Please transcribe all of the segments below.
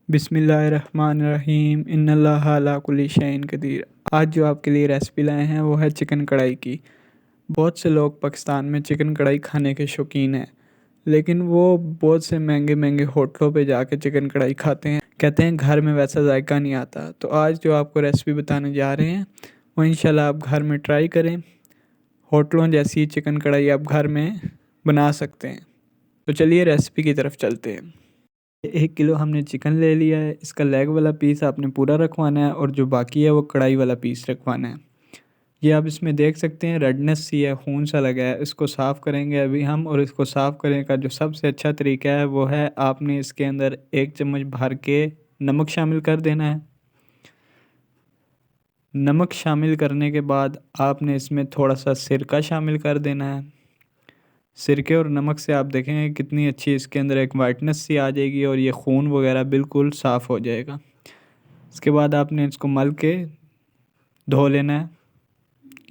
बिस्मिल्लाहिर्रहमानिर्रहीम इन्नल्लाहा अला कुल्ली शैइन कदीर। आज जो आपके लिए रेसिपी लाए हैं वो है चिकन कढ़ाई की। बहुत से लोग पाकिस्तान में चिकन कढ़ाई खाने के शौकीन हैं, लेकिन वो बहुत से महंगे महंगे होटलों पे जाके चिकन कढ़ाई खाते हैं। कहते हैं घर में वैसा जायका नहीं आता। तो आज जो आपको रेसिपी बताने जा रहे हैं वो इंशाल्लाह आप घर में ट्राई करें। होटलों जैसी चिकन कढ़ाई आप घर में बना सकते हैं। तो चलिए रेसिपी की तरफ चलते हैं। 1 किलो हमने चिकन ले लिया है। इसका लेग वाला पीस आपने पूरा रखवाना है और जो बाकी है वो कढ़ाई वाला पीस रखवाना है। ये आप इसमें देख सकते हैं रेडनेस सी है, खून सा लगा है। इसको साफ़ करेंगे अभी हम, और इसको साफ़ करने का जो सबसे अच्छा तरीका है वो है आपने इसके अंदर 1 चम्मच भर के नमक शामिल कर देना है। नमक शामिल करने के बाद आपने इसमें थोड़ा सा सिरका शामिल कर देना है। सिरके और नमक से आप देखेंगे कितनी अच्छी इसके अंदर एक वाइटनेस सी आ जाएगी और ये खून वगैरह बिल्कुल साफ़ हो जाएगा। इसके बाद आपने इसको मल के धो लेना है।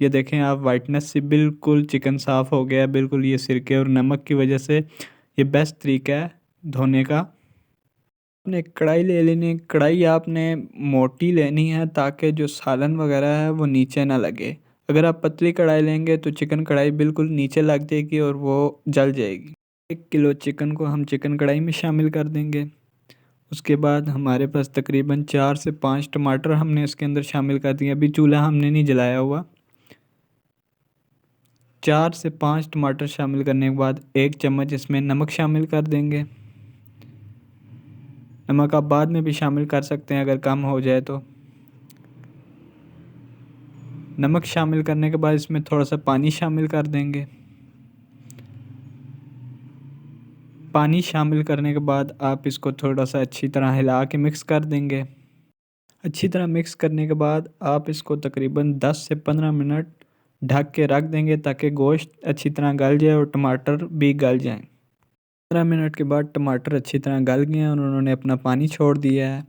ये देखें आप, वाइटनेस से बिल्कुल चिकन साफ़ हो गया है। बिल्कुल ये सिरके और नमक की वजह से ये बेस्ट तरीका है धोने का। आपने कढ़ाई ले लेनी है। कढ़ाई आपने मोटी लेनी है ताकि जो सालन वगैरह है वो नीचे ना लगे। अगर आप पतली कढ़ाई लेंगे तो चिकन कढ़ाई बिल्कुल नीचे लग जाएगी और वो जल जाएगी। 1 किलो चिकन को हम चिकन कढ़ाई में शामिल कर देंगे। उसके बाद हमारे पास तकरीबन 4 से 5 टमाटर हमने इसके अंदर शामिल कर दिए। अभी चूल्हा हमने नहीं जलाया हुआ। 4 से 5 टमाटर शामिल करने के बाद 1 चम्मच इसमें नमक शामिल कर देंगे। नमक आप बाद में भी शामिल कर सकते हैं अगर कम हो जाए तो। नमक शामिल करने के बाद इसमें थोड़ा सा पानी शामिल कर देंगे। पानी शामिल करने के बाद आप इसको थोड़ा सा अच्छी तरह हिला के मिक्स कर देंगे। अच्छी तरह मिक्स करने के बाद आप इसको तकरीबन 10 से 15 मिनट ढक के रख देंगे ताकि गोश्त अच्छी तरह गल जाए और टमाटर भी गल जाएं। 15 मिनट के बाद टमाटर अच्छी तरह गल गए हैं और उन्होंने अपना पानी छोड़ दिया है।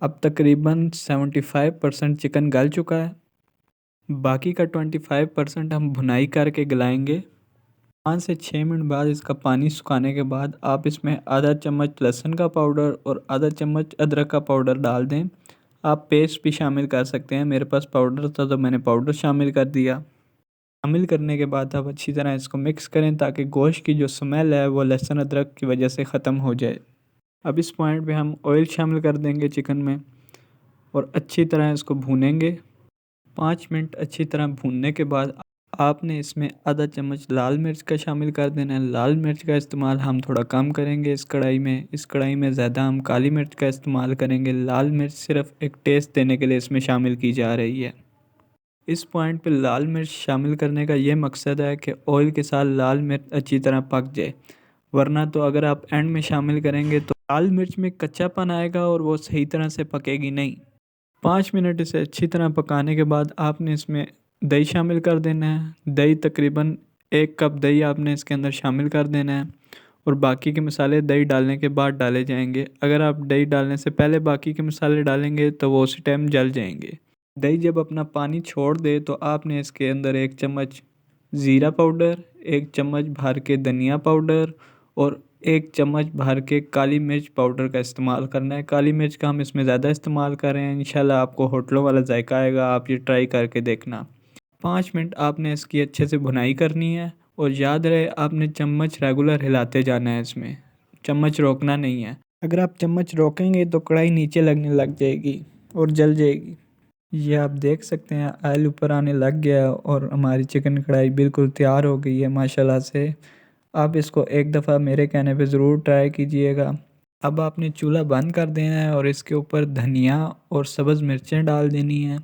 अब तकरीबन 75% चिकन गल चुका है। बाकी का 25% हम भुनाई करके गलाएंगे। 5 से 6 मिनट बाद इसका पानी सुखाने के बाद आप इसमें आधा चम्मच लहसुन का पाउडर और आधा चम्मच अदरक का पाउडर डाल दें। आप पेस्ट भी शामिल कर सकते हैं। मेरे पास पाउडर था तो मैंने पाउडर शामिल कर दिया। शामिल करने के बाद आप अच्छी तरह इसको मिक्स करें ताकि गोश्त की जो स्मेल है वो लहसुन अदरक की वजह से ख़त्म हो जाए। अब इस पॉइंट पे हम ऑयल शामिल कर देंगे चिकन में और अच्छी तरह इसको भूनेंगे। 5 मिनट अच्छी तरह भूनने के बाद आपने इसमें आधा चम्मच लाल मिर्च का शामिल कर देना है। लाल मिर्च का इस्तेमाल हम थोड़ा कम करेंगे इस कढ़ाई में। इस कढ़ाई में ज़्यादा हम काली मिर्च का इस्तेमाल करेंगे। लाल मिर्च सिर्फ एक टेस्ट देने के लिए इसमें शामिल की जा रही है। इस पॉइंट पे लाल मिर्च शामिल करने का ये मकसद है कि ऑयल के साथ लाल मिर्च अच्छी तरह पक जाए, वरना तो अगर आप एंड में शामिल करेंगे तो लाल मिर्च में कच्चापन आएगा और वो सही तरह से पकेगी नहीं। 5 मिनट इसे अच्छी तरह पकाने के बाद आपने इसमें दही शामिल कर देना है। दही तकरीबन 1 कप दही आपने इसके अंदर शामिल कर देना है और बाकी के मसाले दही डालने के बाद डाले जाएंगे। अगर आप दही डालने से पहले बाकी के मसाले डालेंगे तो वो उसी टाइम जल जाएंगे। दही जब अपना पानी छोड़ दे तो आपने इसके अंदर 1 चम्मच ज़ीरा पाउडर, 1 चम्मच भर के धनिया पाउडर और 1 चम्मच भर के काली मिर्च पाउडर का इस्तेमाल करना है। काली मिर्च का हम इसमें ज़्यादा इस्तेमाल कर रहे हैं। इंशाल्लाह आपको होटलों वाला जायका आएगा, आप ये ट्राई करके देखना। 5 मिनट आपने इसकी अच्छे से भुनाई करनी है और याद रहे आपने चम्मच रेगुलर हिलाते जाना है। इसमें चम्मच रोकना नहीं है। अगर आप चम्मच रोकेंगे तो कढ़ाई नीचे लगने लग जाएगी और जल जाएगी। ये आप देख सकते हैं ऑयल ऊपर आने लग गया और हमारी चिकन कढ़ाई बिल्कुल तैयार हो गई है माशाल्लाह से। आप इसको एक दफ़ा मेरे कहने पे ज़रूर ट्राई कीजिएगा। अब आपने चूल्हा बंद कर देना है और इसके ऊपर धनिया और सब्ज़ मिर्चें डाल देनी हैं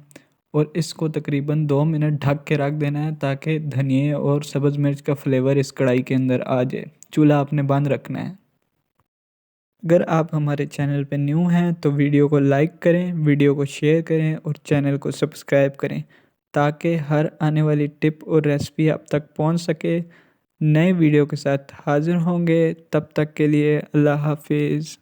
और इसको तकरीबन 2 मिनट ढक के रख देना है ताकि धनिए और सब्ज़ मिर्च का फ्लेवर इस कढ़ाई के अंदर आ जाए। चूल्हा आपने बंद रखना है। अगर आप हमारे चैनल पे न्यू हैं तो वीडियो को लाइक करें, वीडियो को शेयर करें और चैनल को सब्सक्राइब करें ताकि हर आने वाली टिप और रेसिपी आप तक पहुंच सके। नए वीडियो के साथ हाज़िर होंगे, तब तक के लिए अल्लाह हाफिज़।